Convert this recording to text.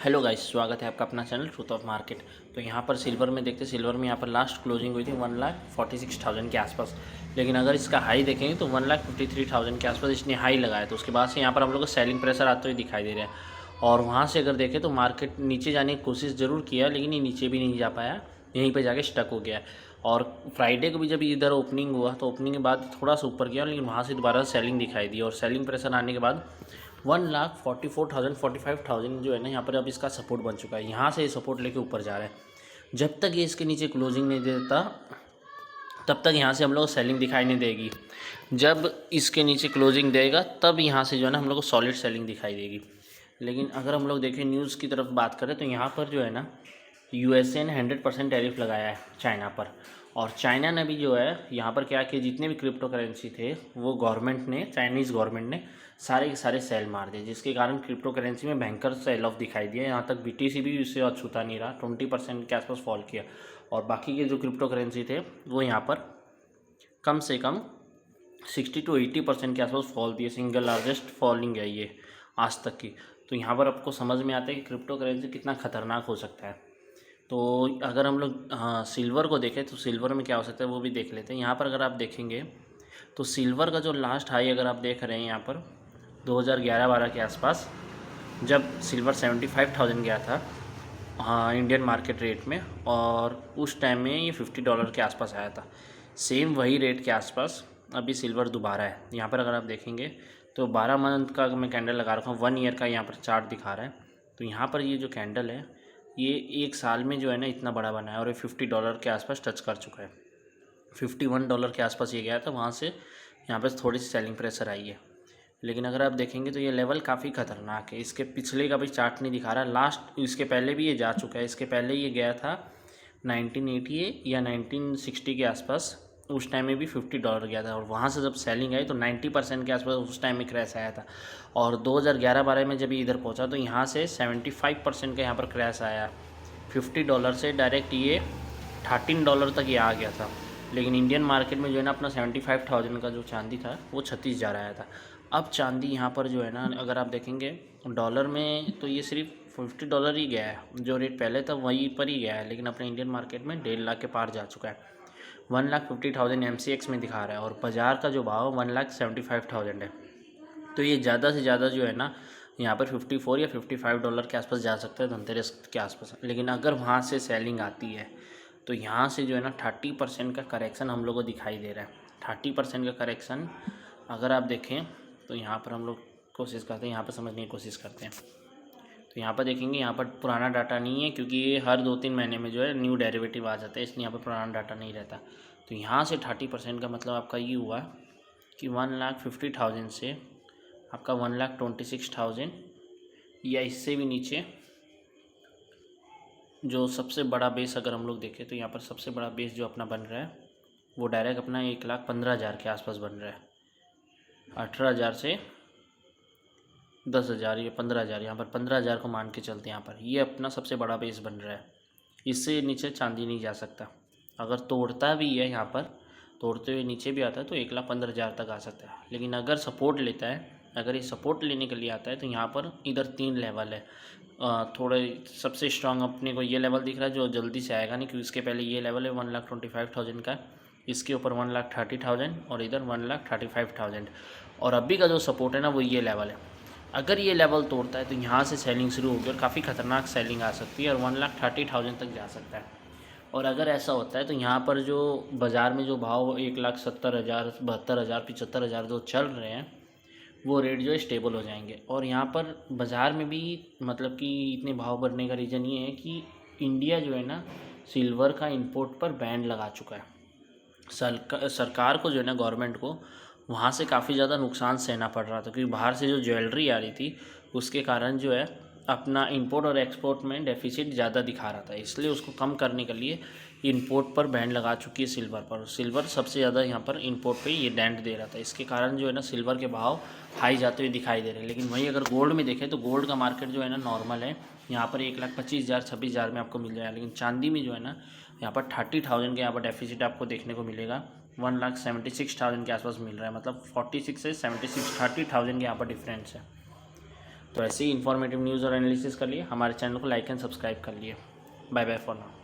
Hello guys, स्वागत है आपका अपना चैनल ट्रूथ ऑफ मार्केट। तो यहाँ पर सिल्वर में देखते, सिल्वर में यहाँ पर लास्ट क्लोजिंग हुई थी 1,46,000 के आसपास। लेकिन अगर इसका हाई देखेंगे तो 1,53,000 के आसपास इसने हाई लगाया। तो उसके बाद से यहाँ पर हम लोग को सेलिंग प्रेशर आते हुए दिखाई दे रहा है। और वहाँ से अगर देखें तो मार्केट नीचे जाने की कोशिश ज़रूर किया, लेकिन ये नीचे भी नहीं जा पाया, यहीं पर जाके स्टक हो गया। और फ्राइडे को भी जब इधर ओपनिंग हुआ तो ओपनिंग के बाद थोड़ा सा ऊपर गया, लेकिन वहाँ से दोबारा सेलिंग दिखाई दी। और सेलिंग प्रेशर आने के बाद 1,44,000 45,000 जो है ना यहाँ पर अब इसका सपोर्ट बन चुका है। यहाँ से ये सपोर्ट लेके ऊपर जा रहा है। जब तक ये इसके नीचे क्लोजिंग नहीं देता तब तक यहाँ से हम लोग को सेलिंग दिखाई नहीं देगी। जब इसके नीचे क्लोजिंग देगा तब यहाँ से जो है ना हम लोग को सॉलिड सेलिंग दिखाई देगी। लेकिन अगर हम लोग देखें न्यूज़ की तरफ बात करें तो यहाँ पर जो है ना यूएसए ने 100% टैरिफ लगाया है चाइना पर। और चाइना ने भी जो है यहाँ पर क्या किया, जितने भी क्रिप्टो करेंसी थे वो गवर्नमेंट ने, चाइनीज़ गवर्नमेंट ने सारे के सारे सेल मार दिए, जिसके कारण क्रिप्टो करेंसी में भयंकर सेल ऑफ दिखाई दिया। यहाँ तक BTC भी इससे छूता नहीं रहा, 20% के आसपास फॉल किया। और बाकी के जो क्रिप्टो करेंसी थे वो यहाँ पर कम से कम 60 to 80% के आसपास फॉल दिए। सिंगल लार्जेस्ट फॉलिंग है ये आज तक की। तो यहाँ पर आपको समझ में आता है कि क्रिप्टो करेंसी कितना ख़तरनाक हो सकता है। तो अगर हम लोग सिल्वर को देखें तो सिल्वर में क्या हो सकता है वो भी देख लेते हैं। यहाँ पर अगर आप देखेंगे तो सिल्वर का जो लास्ट हाई अगर आप देख रहे हैं यहाँ पर 2011-12 के आसपास, जब सिल्वर 75,000 गया था इंडियन मार्केट रेट में, और उस टाइम में ये $50 के आसपास आया था। सेम वही रेट के आसपास अभी सिल्वर दोबारा है। यहाँ पर अगर आप देखेंगे तो 12 मंथ का मैं कैंडल लगा रखा हूँ, 1 ईयर का यहाँ पर चार्ट दिखा रहा है। तो यहाँ पर ये जो कैंडल है ये 1 साल में जो है ना इतना बड़ा बना है और ये $50 के आसपास टच कर चुका है। $51 के आसपास ये गया था, वहाँ से यहाँ पर थोड़ी सी सेलिंग प्रेशर आई है। लेकिन अगर आप देखेंगे तो ये लेवल काफ़ी ख़तरनाक है। इसके पिछले का भी चार्ट नहीं दिखा रहा, लास्ट इसके पहले भी ये जा चुका है। इसके पहले ये गया था 1980 या 1960 के आसपास, उस टाइम में भी $50 गया था। और वहाँ से जब सेलिंग आई तो 90% के आसपास उस टाइम में क्रैश आया था। और 2011-12 में जब ये इधर पहुँचा तो यहाँ से 75% का यहाँ पर क्रैश आया। $50 से डायरेक्ट ये $13 तक ये आ गया था। लेकिन इंडियन मार्केट में जो है ना अपना 75,000 का जो चांदी था वो 36 जा रहा था। अब चांदी यहाँ पर जो है ना अगर आप देखेंगे डॉलर में तो ये सिर्फ $50 ही गया है, जो रेट पहले था वहीं पर ही गया है। लेकिन अपने इंडियन मार्केट में 1.5 लाख के पार जा चुका है। 1,50,000 MCX में दिखा रहा है और बाज़ार का जो भाव 1,75,000 है। तो ये ज़्यादा से ज़्यादा जो है ना यहाँ पर $54 या $55 के आसपास जा सकता है धनतेरस के आसपास। लेकिन अगर वहाँ से सेलिंग आती है तो यहाँ से जो है ना 30% का करेक्शन हम लोग को दिखाई दे रहा है। 30% का करेक्शन अगर आप देखें तो यहाँ पर हम लोग कोशिश करते हैं, यहाँ पर समझने की कोशिश करते हैं। तो यहाँ पर देखेंगे, यहाँ पर पुराना डाटा नहीं है क्योंकि ये हर 2-3 महीने में जो है न्यू डेरिवेटिव आ जाता है, इसलिए यहाँ पर पुराना डाटा नहीं रहता। तो यहाँ से 30% का मतलब आपका ये हुआ कि 1,50,000 से आपका 1,26,000 या इससे भी नीचे जो सबसे बड़ा बेस अगर हम लोग देखें तो यहाँ पर सबसे बड़ा बेस जो अपना बन रहा है वो डायरेक्ट अपना 1,15,000 के आसपास बन रहा है। 18,000 से 10,000 या 15,000, यहाँ पर 15,000 को मान के चलते हैं। यहाँ पर ये अपना सबसे बड़ा बेस बन रहा है, इससे नीचे चांदी नहीं जा सकता। अगर तोड़ता भी है, यहाँ पर तोड़ते हुए नीचे भी आता है तो 1,15,000 तक आ सकता है। लेकिन अगर सपोर्ट लेता है, अगर ये सपोर्ट लेने के लिए आता है तो यहाँ पर इधर 3 लेवल है। थोड़े सबसे स्ट्रांग अपने को ये लेवल दिख रहा है जो जल्दी से आएगा नहीं, क्योंकि इसके पहले ये लेवल है 1,25,000 का, इसके ऊपर 1,30,000 और इधर 1,35,000। और अभी का जो सपोर्ट है ना वो ये लेवल है। अगर ये लेवल तोड़ता है तो यहाँ से सेलिंग शुरू होगी और काफ़ी ख़तरनाक सेलिंग आ सकती है और 1,30,000 तक जा सकता है। और अगर ऐसा होता है तो यहाँ पर जो बाज़ार में जो भाव 1,70,000 72,000 75,000 जो चल रहे हैं वो रेट जो है स्टेबल हो जाएंगे। और यहाँ पर बाज़ार में भी मतलब कि इतने भाव बढ़ने का रीज़न ये है कि इंडिया जो है ना सिल्वर का इंपोर्ट पर बैन लगा चुका है। सरकार को जो है ना गवर्नमेंट को वहाँ से काफ़ी ज़्यादा नुकसान सहना पड़ रहा था, क्योंकि बाहर से जो ज्वेलरी आ रही थी उसके कारण जो है अपना इंपोर्ट और एक्सपोर्ट में डेफिसिट ज़्यादा दिखा रहा था। इसलिए उसको कम करने के लिए इंपोर्ट पर बैन लगा चुकी है सिल्वर पर। सिल्वर सबसे ज़्यादा यहाँ पर इंपोर्ट पे ये डेंट दे रहा था, इसके कारण जो है ना सिल्वर के भाव हाई जाते हुए दिखाई दे रहे हैं। लेकिन वहीं अगर गोल्ड में देखें तो गोल्ड का मार्केट जो है ना नॉर्मल है, यहाँ पर 1,25,000 26,000 में आपको मिल जाएगा। लेकिन चांदी में जो है ना यहाँ पर 30,000 के यहाँ पर डेफिसिट आपको देखने को मिलेगा। 1,76,000 के आसपास मिल रहा है, मतलब 46 से 76 30,000 के यहाँ पर डिफरेंस है। तो ऐसे ही इन्फॉर्मेटिव न्यूज़ और एनालिसिस कर लिए हमारे चैनल को लाइक एंड सब्सक्राइब कर लिए। Bye bye for now.